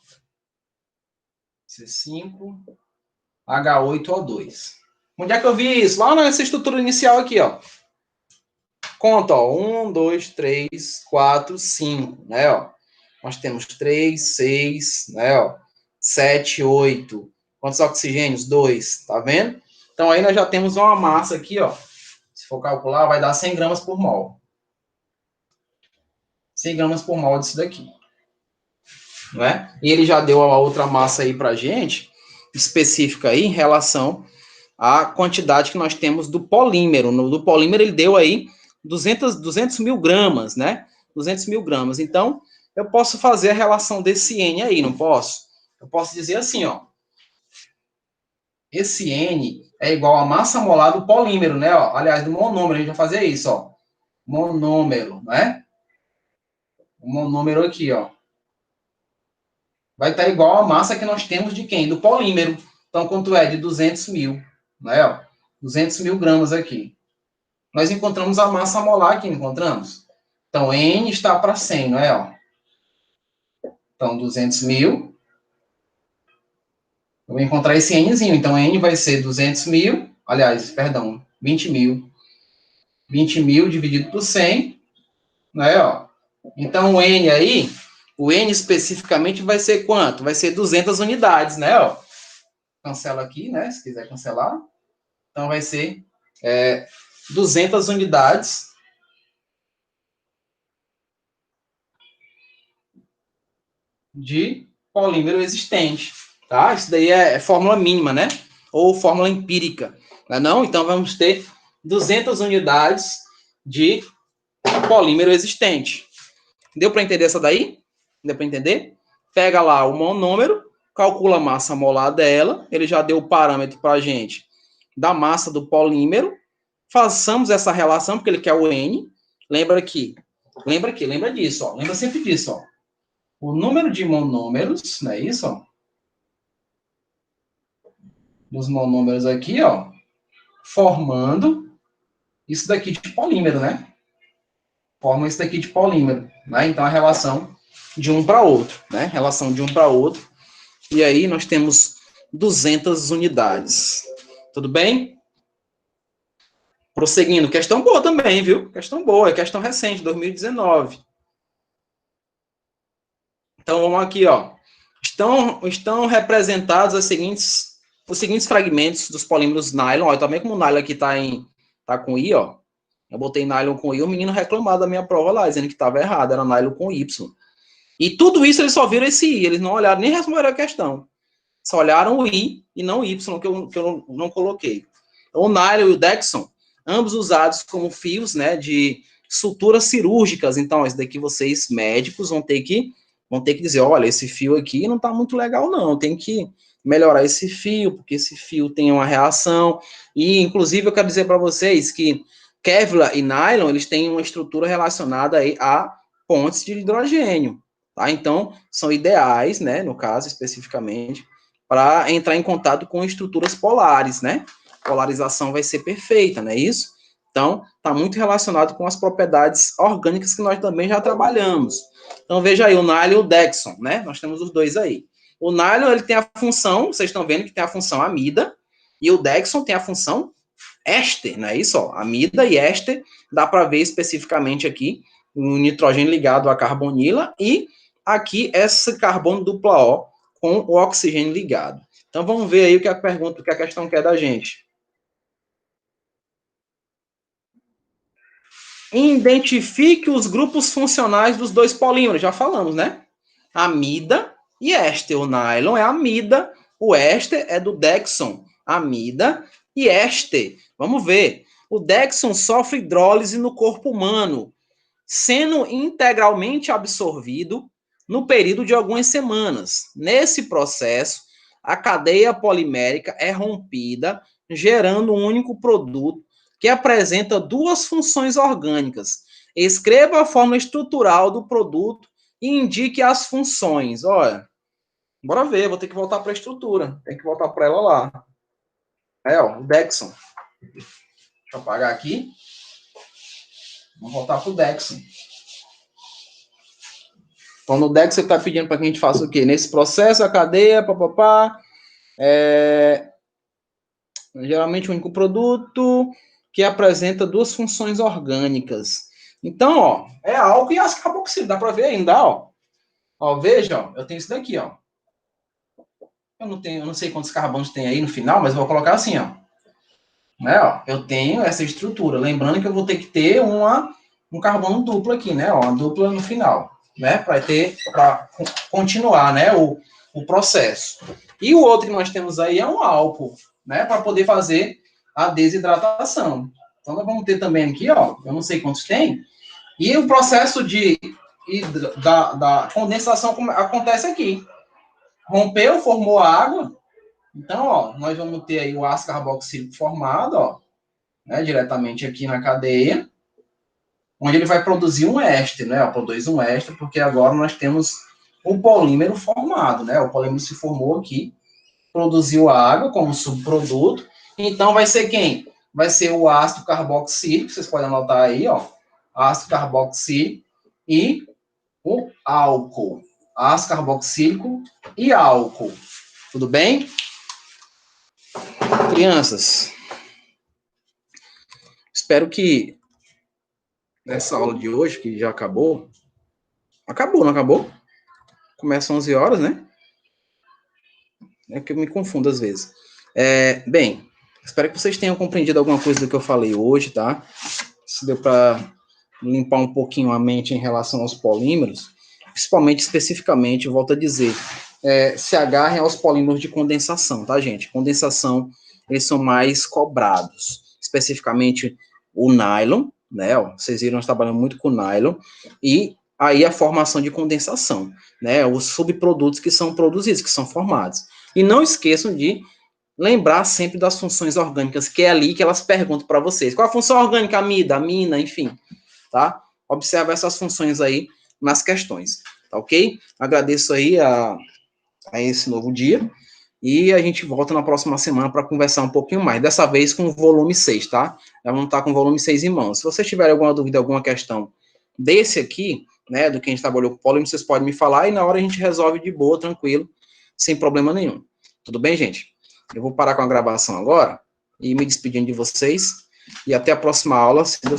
C5H8O2. Onde é que eu vi isso? Lá nessa estrutura inicial aqui, ó. Conta, ó. 1, 2, 3, 4, 5, né, ó. Nós temos 3, 6, né, ó. 7, 8. Quantos oxigênios? 2, tá vendo? Então, aí nós já temos uma massa aqui, ó. Se for calcular, vai dar 100 gramas por mol. 100 gramas por mol disso daqui. Não é? E ele já deu a outra massa aí pra gente, específica aí, em relação à quantidade que nós temos do polímero. Do polímero ele deu aí 200 mil gramas, né? 200 mil gramas. Então, eu posso fazer a relação desse N aí, não posso? Eu posso dizer assim, ó. Esse N é igual a massa molar do polímero, né? Ó. Aliás, do monômero, a gente vai fazer isso, ó. Monômero, né? O monômero aqui, ó. Vai estar igual a massa que nós temos de quem? Do polímero. Então, quanto é? De 200 mil, né? Ó. 200 mil gramas aqui. Nós encontramos a massa molar aqui, encontramos? Então, N está para 100, não é? Ó? Então, 200 mil. Eu vou encontrar esse Nzinho. Então, N vai ser 200 mil. Aliás, perdão, 20 mil. 20 mil dividido por 100. Não é? Ó? Então, o N aí, o N especificamente vai ser quanto? Vai ser 200 unidades, né? Ó? Cancela aqui, né? Se quiser cancelar. Então, vai ser 200 unidades de polímero existente, tá? Isso daí é fórmula mínima, né? Ou fórmula empírica, não é não? Então, vamos ter 200 unidades de polímero existente. Deu para entender essa daí? Deu para entender? Pega lá o monômero, calcula a massa molar dela, ele já deu o parâmetro para a gente da massa do polímero, façamos essa relação, porque ele quer o N, lembra disso, ó, lembra sempre disso, ó. O número de monômeros, não é isso, ó? Dos monômeros aqui, ó, formando isso daqui de polímero, né? Forma isso daqui de polímero, né? Então, a relação de um para outro, né? Relação de um para outro. E aí, nós temos 200 unidades. Tudo bem? Prosseguindo. Questão boa também, viu? Questão boa. É questão recente, 2019. Então, vamos aqui, ó. Estão representados os seguintes fragmentos dos polímeros nylon. Ó, também como o nylon aqui tá com I, ó. Eu botei nylon com I, o menino reclamou da minha prova lá, dizendo que estava errado, era nylon com Y. E tudo isso eles só viram esse I, eles não olharam, nem responderam a questão. Só olharam o I e não o Y, que eu não coloquei. Então, o nylon e o Dexon, ambos usados como fios, né, de suturas cirúrgicas. Então, isso daqui vocês, médicos, vão ter que dizer, olha, esse fio aqui não está muito legal, não, tem que melhorar esse fio, porque esse fio tem uma reação. E, inclusive, eu quero dizer para vocês que Kevlar e nylon, eles têm uma estrutura relacionada aí a pontes de hidrogênio, tá? Então, são ideais, né, no caso, especificamente, para entrar em contato com estruturas polares, né? Polarização vai ser perfeita, não é isso? Então, está muito relacionado com as propriedades orgânicas que nós também já trabalhamos. Então, veja aí, o nylon e o Dexon, né? Nós temos os dois aí. O nylon, ele tem a função, vocês estão vendo que tem a função amida, e o Dexon tem a função éster, não é isso? Ó, amida e éster, dá para ver especificamente aqui o nitrogênio ligado à carbonila e aqui esse carbono dupla O com o oxigênio ligado. Então vamos ver aí o que a pergunta, o que a questão quer da gente. Identifique os grupos funcionais dos dois polímeros, já falamos, né? Amida e éster. O nylon é amida, o éster é do Dexon. Amida e éster. Vamos ver. O Dexon sofre hidrólise no corpo humano, sendo integralmente absorvido no período de algumas semanas. Nesse processo, a cadeia polimérica é rompida, gerando um único produto que apresenta duas funções orgânicas. Escreva a forma estrutural do produto e indique as funções. Olha, bora ver, vou ter que voltar para a estrutura. Tem que voltar para ela lá. Ó, o Dexon. Deixa eu apagar aqui. Vamos voltar para o Dexon. Então, no Dexon, você está pedindo para que a gente faça o quê? Nesse processo, a cadeia, geralmente um único produto que apresenta duas funções orgânicas. Então, ó, é álcool e ácido carboxílico, dá para ver ainda, ó. Ó, veja, ó, eu tenho isso daqui, ó. Eu não sei quantos carbonos tem aí no final, mas eu vou colocar assim, ó. Né, ó, eu tenho essa estrutura. Lembrando que eu vou ter que ter um carbono duplo aqui, né? Ó, uma dupla no final, né? Para continuar, né? O processo. E o outro que nós temos aí é um álcool, né? Para poder fazer a desidratação. Então, nós vamos ter também aqui, ó. Eu não sei quantos tem. E o processo da condensação acontece aqui. Rompeu, formou água. Então, ó, nós vamos ter aí o ácido carboxílico formado, ó, né, diretamente aqui na cadeia, onde ele vai produzir um éster, né? Ó, produz um éster, porque agora nós temos um polímero formado, né? O polímero se formou aqui, produziu água como subproduto, então vai ser quem? vai ser o ácido carboxílico, vocês podem anotar aí, ó, ácido carboxílico e o álcool. Ácido carboxílico e álcool. Tudo bem? Crianças, espero que nessa aula de hoje, que já acabou, não acabou? Começa às 11 horas, né? É que eu me confundo às vezes. Bem, espero que vocês tenham compreendido alguma coisa do que eu falei hoje, tá? Se deu para limpar um pouquinho a mente em relação aos polímeros, principalmente, especificamente, volto a dizer, se agarrem aos polímeros de condensação, tá, gente? Condensação, eles são mais cobrados. Especificamente, o nylon, né? Ó, vocês viram, nós trabalhamos muito com nylon, e aí a formação de condensação, né? Os subprodutos que são produzidos, que são formados. E não esqueçam de lembrar sempre das funções orgânicas, que é ali que elas perguntam para vocês. Qual a função orgânica? Amida, amina, enfim, tá? Observa essas funções aí nas questões, tá ok? Agradeço aí a esse novo dia e a gente volta na próxima semana para conversar um pouquinho mais, dessa vez com o volume 6, tá? Já vamos estar com o volume 6 em mãos. Se vocês tiverem alguma dúvida, alguma questão desse aqui, né, do que a gente trabalhou com polímero, vocês podem me falar e na hora a gente resolve de boa, tranquilo, sem problema nenhum. Tudo bem, gente? Eu vou parar com a gravação agora e me despedindo de vocês e até a próxima aula, se Deus